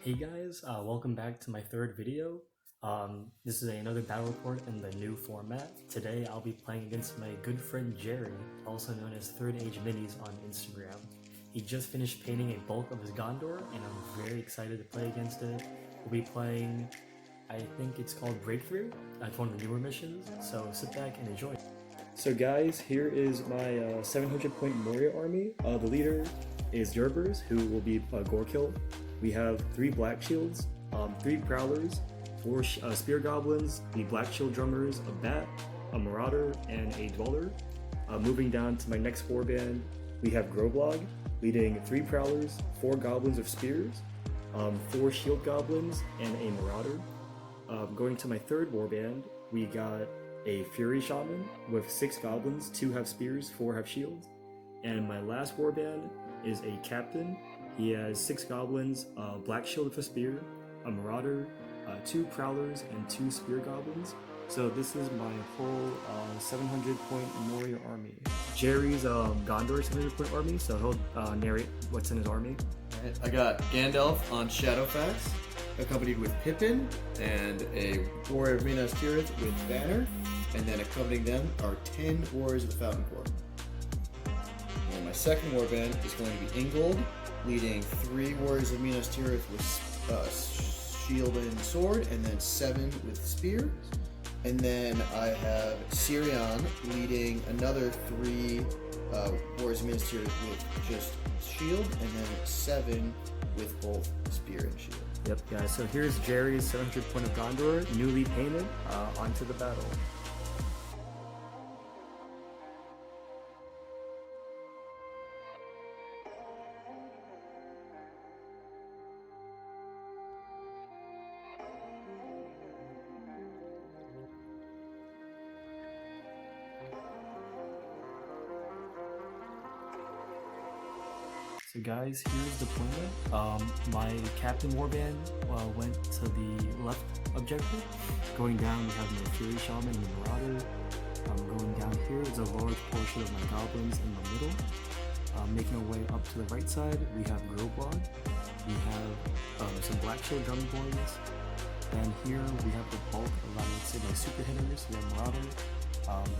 Hey guys, welcome back to my third video. This is another battle report in the new format. Today I'll be playing against my good friend Jerry, also known as Third Age Minis on Instagram. He just finished painting a bulk of his Gondor and I'm very excited to play against it. We'll be playing, I think it's called Breakthrough. That's one of the newer missions, so sit back and enjoy. So guys, here is my 700 point Moria army. The leader is Yerbers, who will be Gorkill. We have 3 Black Shields, 3 Prowlers, 4 Spear Goblins, the Black Shield Drummers, a Bat, a Marauder, and a Dweller. Moving down to my next warband, we have Groblog, leading 3 Prowlers, 4 Goblins of Spears, 4 Shield Goblins, and a Marauder. Going to my third warband, we got a Fury Shaman with 6 Goblins, 2 have Spears, 4 have Shields. And my last warband is a Captain. He has 6 Goblins, a Black Shield with a Spear, a Marauder, 2 Prowlers, and 2 Spear Goblins. So this is my whole 700 point Moria army. Jerry's Gondor 700 point army, so he'll narrate what's in his army. Alright, I got Gandalf on Shadowfax, accompanied with Pippin, and a Warrior of Minas Tirith with Banner, and then accompanying them are 10 Warriors of the Fountain Court. And my second warband is going to be Ingold, leading 3 Warriors of Minas Tirith with shield and sword, and then 7 with spear. And then I have Sirion leading another 3 Warriors of Minas Tirith with just shield, and then 7 with both spear and shield. Yep, guys, so here's Jerry's 700 point of Gondor, newly painted, onto the battle. So guys, here's the deployment. My Captain Warband went to the left objective. Going down, we have my Fury Shaman and the Marauder. Going down here is a large portion of my Goblins in the middle. Making our way up to the right side, we have Groblog. We have some Black Shield Drumboys. And here we have the bulk of, I would say, my super hitters. We have Marauder,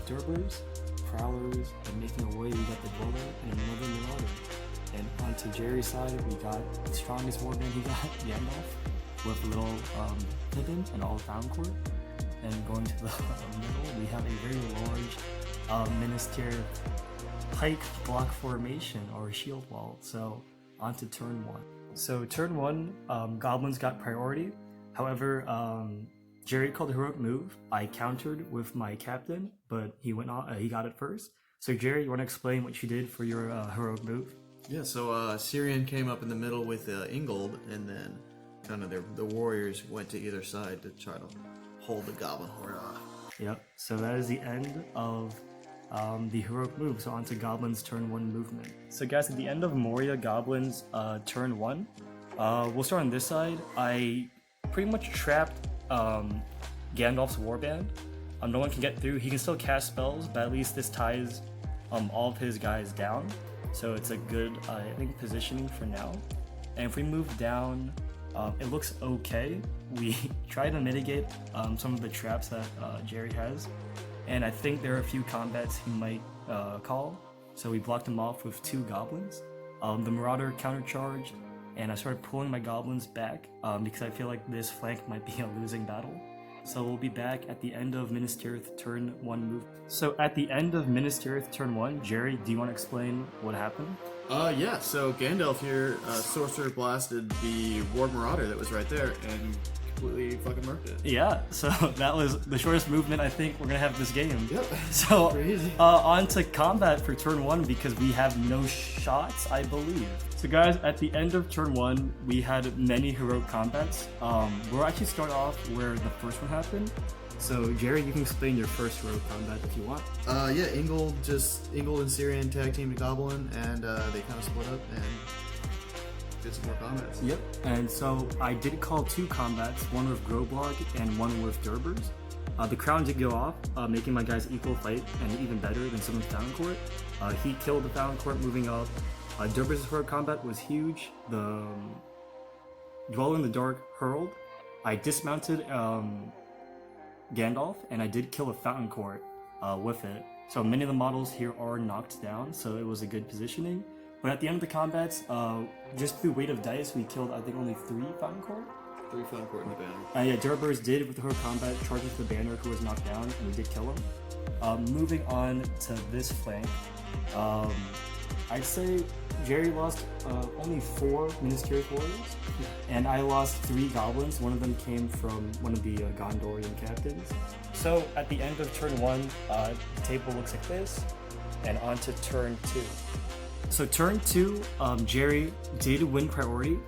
Durbers, Prowlers, and making our way, we got the Dweller and another Marauder. And onto Jerry's side, we got the strongest warband he got, Gandalf, with a little Pippin and all Fountain Court. And going to the middle, we have a very large Minas Tirith pike block formation or shield wall. So onto turn 1. So turn 1, Goblins got priority. However, Jerry called a heroic move. I countered with my Captain, but he went on. He got it first. So Jerry, you want to explain what you did for your heroic move? Yeah, so Sirion came up in the middle with Ingold, and then kind of the warriors went to either side to try to hold the Goblin Horde off. Yep, so that is the end of the heroic move. So on to Goblins turn 1 movement. So guys, at the end of Moria Goblins turn 1, we'll start on this side. I pretty much trapped Gandalf's warband. No one can get through. He can still cast spells, but at least this ties all of his guys down. So it's a good, I think, positioning for now. And if we move down, it looks okay. We try to mitigate some of the traps that Jerry has. And I think there are a few combats he might call. So we blocked him off with 2 Goblins. The Marauder countercharged, and I started pulling my Goblins back because I feel like this flank might be a losing battle. So we'll be back at the end of Minas Tirith turn 1 move. So at the end of Minas Tirith turn 1, Jerry, do you want to explain what happened? Yeah, so Gandalf here, Sorcerer blasted the Ward Marauder that was right there and completely fucking murked it. Yeah, so that was the shortest movement I think we're gonna have this game. Yep. So Crazy. On to combat for turn 1 because we have no shots, I believe. So guys, at the end of turn 1, we had many heroic combats. We'll actually start off where the first one happened. So Jerry, you can explain your first heroic combat if you want. Yeah, Ingold and Sirion tag teamed Goblin, and they kind of split up and did some more combats. Yep, and so I did call 2 combats, one with Groblog and one with Durbers. The crown did go off, making my guys equal fight and even better than someone's Fountain Court. He killed the Fountain Court moving up. Durbers' heroic combat was huge. The Dweller in the Dark hurled. I dismounted Gandalf, and I did kill a Fountain Court with it. So many of the models here are knocked down, so it was a good positioning. But at the end of the combats, just through weight of dice, we killed I think only 3 Fountain Court. 3 Fountain Court in the banner. Yeah, Durbers did with her combat charge into the banner who was knocked down, and we did kill him. Moving on to this flank, I'd say Jerry lost only 4 Minas Tirith warriors, and I lost 3 goblins. One of them came from one of the Gondorian captains. So at the end of turn 1, the table looks like this, and on to turn 2. So turn 2, Jerry did win priority.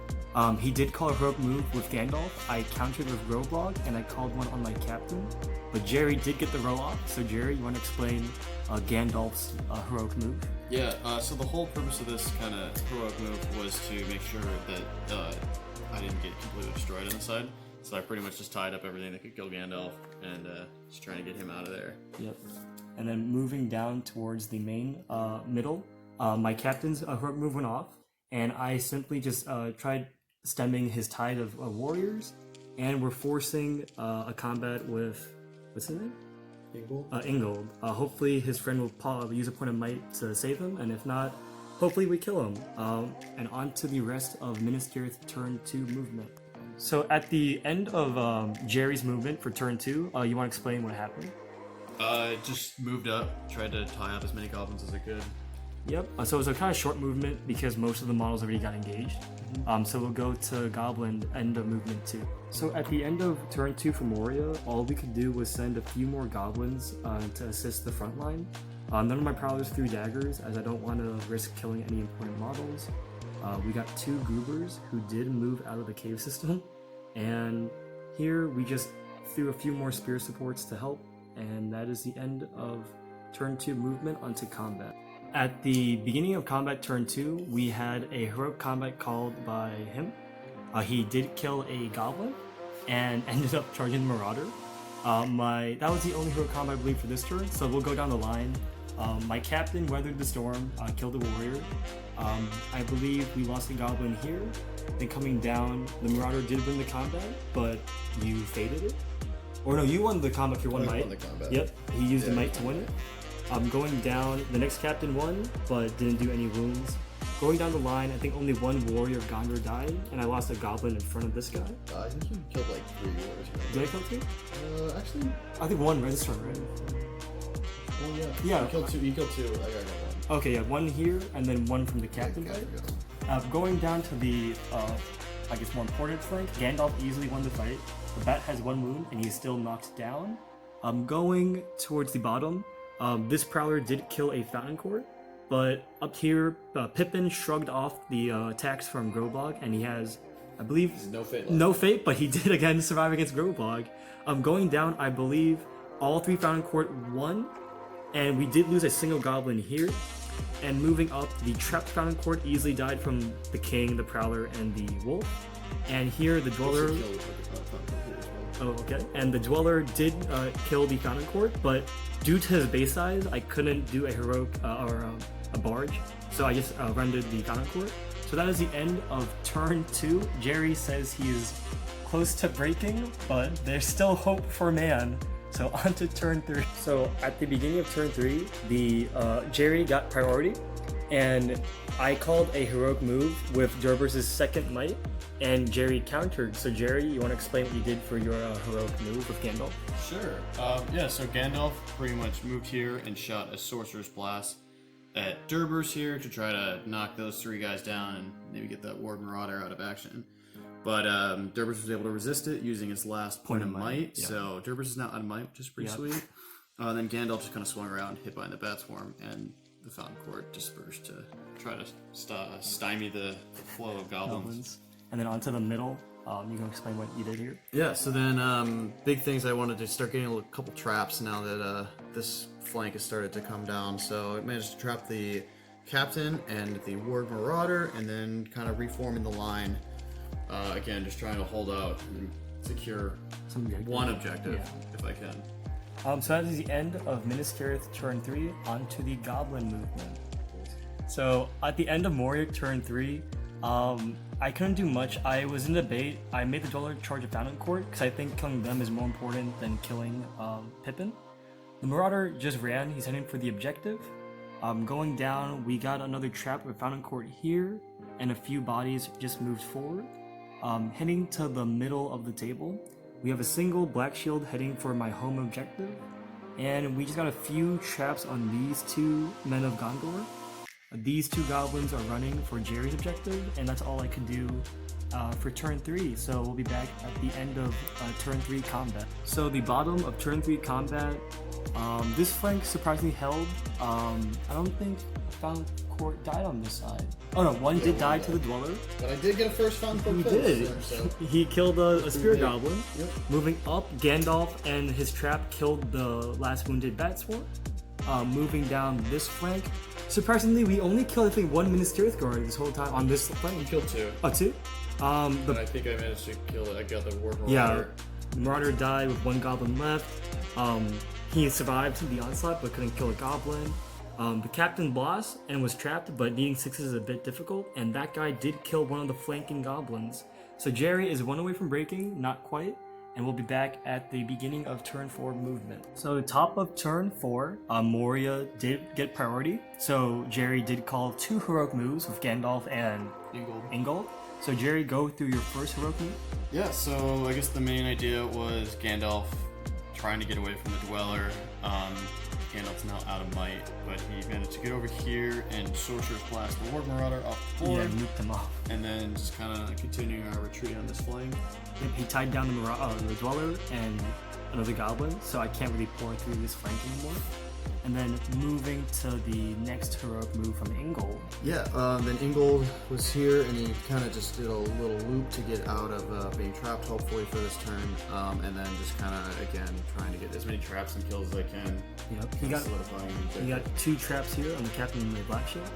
He did call a heroic move with Gandalf. I countered with Roblog, and I called one on my captain. But Jerry did get the roll off. So Jerry, you want to explain Gandalf's heroic move? Yeah, so the whole purpose of this kind of heroic move was to make sure that I didn't get completely destroyed on the side. So I pretty much just tied up everything that could kill Gandalf and just trying to get him out of there. Yep. And then moving down towards the main middle, my captain's heroic move went off, and I simply just tried stemming his tide of warriors, and we're forcing a combat with, what's his name? Ingold. Hopefully his friend will use a point of might to save him, and if not, hopefully we kill him. And on to the rest of Minas Tirith turn 2 movement. So at the end of Jerry's movement for turn 2, you want to explain what happened? Just moved up, tried to tie up as many goblins as I could. Yep, so it was a kind of short movement because most of the models already got engaged. So we'll go to Goblin end of movement 2. So at the end of turn 2 for Moria, all we could do was send a few more goblins to assist the front line. None of my prowlers threw daggers as I don't want to risk killing any important models. We got 2 goobers who did move out of the cave system, and here we just threw a few more spear supports to help, and that is the end of turn 2 movement onto combat. At the beginning of combat turn 2, we had a heroic combat called by him. He did kill a goblin and ended up charging the Marauder. That was the only heroic combat I believe for this turn, so we'll go down the line. My captain weathered the storm, killed a warrior. I believe we lost the goblin here. Then coming down, the Marauder did win the combat, but you faded it. Or no, you won the combat for 1 might. Won the combat. Yep, he used the might to win it. Going down, the next captain won, but didn't do any wounds. Going down the line, I think only 1 warrior of Gondor died, and I lost a goblin in front of this guy. I think you killed like 3 warriors. Did I kill 3? Actually, I think 1 right this turn, right? oh yeah. Yeah. You killed 2. You killed 2. I got 1. Okay, yeah, 1 here, and then 1 from the captain. Yeah, Going down to the, I guess more important flank, Gandalf easily won the fight. The bat has 1 wound, and he's still knocked down. Going towards the bottom, this prowler did kill a Fountain Court, but up here, Pippin shrugged off the attacks from Groblog, and he has, I believe, no fate left. No fate, but he did again survive against Groblog. Going down, I believe all 3 Fountain Court won, and we did lose a single goblin here. And moving up, the trapped Fountain Court easily died from the King, the Prowler, and the Wolf. And here, the Dweller. Oh, okay. And the Dweller did kill the Fountain Court, but due to his base size, I couldn't do a heroic or a barge, so I just rendered the Fountain Court. So that is the end of turn 2. Jerry says he is close to breaking, but there's still hope for man. So on to turn 3. So at the beginning of turn 3, the Jerry got priority, and I called a heroic move with Durbers' second might, and Jerry countered. So Jerry, you want to explain what you did for your heroic move with Gandalf? Sure. Yeah, so Gandalf pretty much moved here and shot a Sorcerer's Blast at Durbers here to try to knock those 3 guys down and maybe get that Ward Marauder out of action. But Durbers was able to resist it using his last point of might. Yeah. So Durbers is now out of might, which is pretty sweet. Then Gandalf just kind of swung around, hit behind the Bat Swarm, and the Fountain Court dispersed to try to stymie the flow of goblins. And then onto the middle, you can explain what you did here? Yeah, so then big things, I wanted to start getting a couple traps now that this flank has started to come down. So I managed to trap the Captain and the Ward Marauder, and then kind of reforming the line. Again, just trying to hold out and secure one objective if I can. So that is the end of Minas Tirith turn 3, onto the Goblin movement. So at the end of Moria turn 3, I couldn't do much. I was in debate. I made the Dweller charge a Fountain Court because I think killing them is more important than killing Pippin. The Marauder just ran. He's heading for the objective. Going down, we got another trap with Fountain Court here, and a few bodies just moved forward. Heading to the middle of the table, we have a single Black Shield heading for my home objective, and we just got a few traps on these two Men of Gondor. These two goblins are running for Jerry's objective, and that's all I could do for turn 3. So we'll be back at the end of turn 3 combat. So the bottom of turn 3 combat, this flank surprisingly held. I don't think Fountain Court died on this side. Oh no, one did die to the Dweller. But I did get a first Fountain Court He kill. did. So. He killed a spear goblin. Yep. Moving up, Gandalf and his trap killed the last wounded bat swarm. Moving down this flank, surprisingly, we only killed I think one Ministerial guard this whole time on this flank. You killed 2. Oh, 2? But I think I managed to kill it. I got the War Marauder. Yeah, Marauder died with one goblin left. He survived the onslaught but couldn't kill a goblin. The captain lost and was trapped, but needing 6s is a bit difficult, and that guy did kill one of the flanking goblins. So Jerry is 1 away from breaking, not quite, and we'll be back at the beginning of turn 4 movement. So top of turn 4, Moria did get priority, so Jerry did call 2 heroic moves with Gandalf and Ingold. So Jerry, go through your first heroic move. Yeah, so I guess the main idea was Gandalf trying to get away from the Dweller. Gandalf's now out of might, but he managed to get over here and Sorcerer's Blast the War Marauder off the board. Yeah, nuke them off. And then just kind of continuing our retreat on this flank. Yep, he tied down the Dweller and another goblin, so I can't really pour through this flank anymore. And then moving to the next heroic move from Ingold. Yeah, then Ingold was here and he kind of just did a little loop to get out of being trapped, hopefully for this turn, and then just kind of again trying to get as many traps and kills as I can. Yep, he got 2 traps here on the captain and the Black Shield,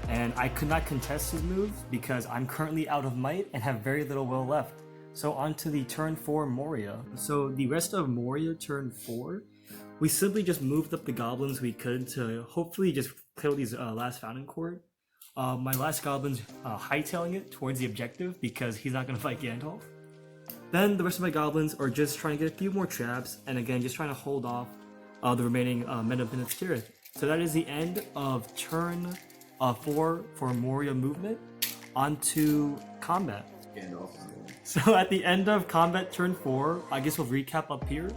and I could not contest his move because I'm currently out of might and have very little will left. So on to the turn 4 Moria. So the rest of Moria turn 4, we simply just moved up the goblins we could to hopefully just kill these last Fountain Court. My last goblin's hightailing it towards the objective because he's not going to fight Gandalf. Then the rest of my goblins are just trying to get a few more traps, and again just trying to hold off the remaining Men of Minas Tirith. So that is the end of turn 4 for Moria movement. On to combat. Gandalf. So at the end of combat turn 4, I guess we'll recap up here.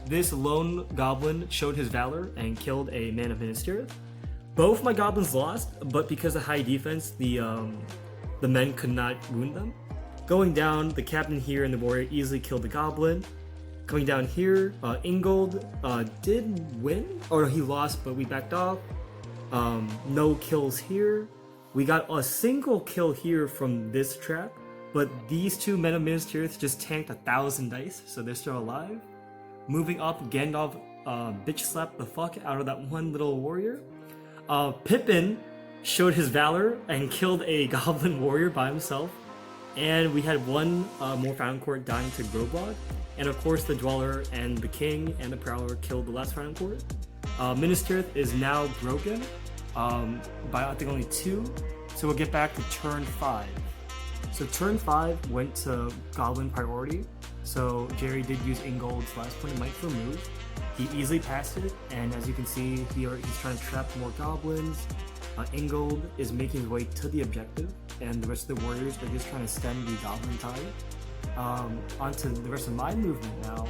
This lone goblin showed his valor and killed a Man of Minas Tirith. Both my goblins lost, but because of high defense, the men could not wound them. Going down, the captain here and the warrior easily killed the goblin. Coming down here, Ingold did win, or he lost, but we backed off. No kills here. We got a single kill here from this trap, but these 2 Men of Minas Tirith just tanked 1,000 dice, so they're still alive. Moving up, Gandalf bitch slapped the fuck out of that one little warrior. Pippin showed his valor and killed a goblin warrior by himself. And we had 1 more Fountain Court dying to Groblog. And of course the Dweller and the King and the Prowler killed the last Fountain Court. Minas Tirith is now broken by I think only 2. So we'll get back to turn 5. So turn 5 went to Goblin priority. So Jerry did use Ingold's last point of might for a move. He easily passed it, and as you can see, he's trying to trap more goblins. Ingold is making his way to the objective, and the rest of the warriors are just trying to stem the goblin tide. Onto the rest of my movement now.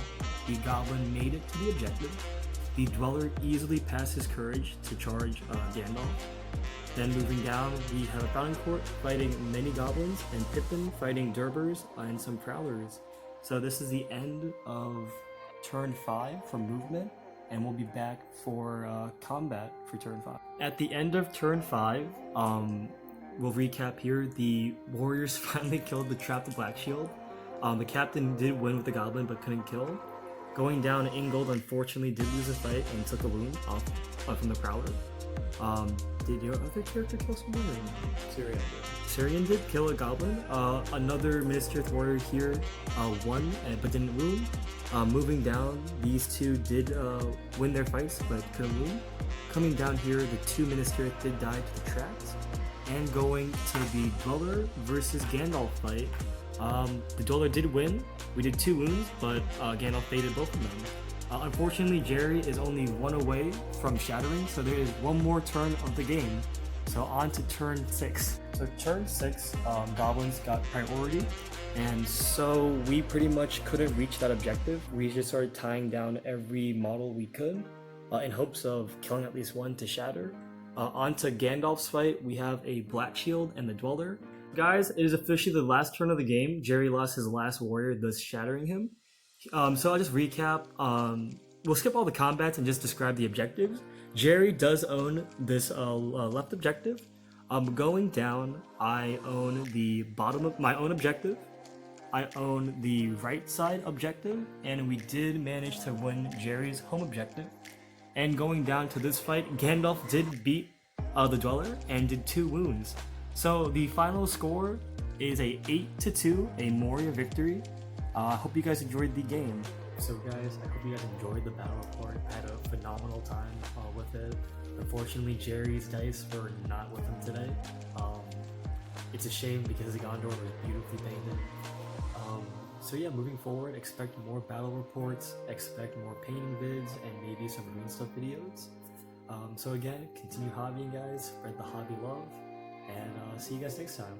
The goblin made it to the objective. The Dweller easily passed his courage to charge Gandalf. Then moving down, we have a Fountain Court fighting many goblins, and Pippin fighting Durbers and some Prowlers. So this is the end of turn 5 for movement, and we'll be back for combat for turn 5. At the end of turn 5, we'll recap here. The warriors finally killed the trapped Black Shield. The captain did win with the goblin but couldn't kill. Going down, Ingold unfortunately did lose a fight and took a wound off from the Prowler. Did your other character kill someone? Syrian did kill a goblin. Another Minas Tirith warrior here won but didn't wound. Moving down, these 2 did win their fights but couldn't wound. Coming down here, the 2 Minas Tirith did die to the traps. and going to the Dweller versus Gandalf fight. The Dweller did win. We did 2 wounds, but Gandalf faded both of them. Unfortunately, Jerry is only 1 away from shattering, so there is 1 more turn of the game. So on to turn 6. So turn 6, goblins got priority, and so we pretty much couldn't reach that objective. We just started tying down every model we could in hopes of killing at least 1 to shatter. On to Gandalf's fight, we have a Black Shield and the Dweller. Guys, it is officially the last turn of the game. Jerry lost his last warrior, thus shattering him. So I'll just recap. We'll skip all the combats and just describe the objectives. Jerry does own this left objective. Going down, I own the bottom of my own objective. I own the right side objective, and we did manage to win Jerry's home objective. And going down to this fight, Gandalf did beat the Dweller and did 2 wounds. So the final score is a 8-2, a Moria victory. I hope you guys enjoyed the game. So guys, I hope you guys enjoyed the battle report. I had a phenomenal time with it. Unfortunately, Jerry's dice were not with him today. It's a shame because the Gondor was beautifully painted. So yeah, moving forward, expect more battle reports, expect more painting vids, and maybe some green stuff videos. So again, continue hobbying guys, spread the hobby love, and see you guys next time.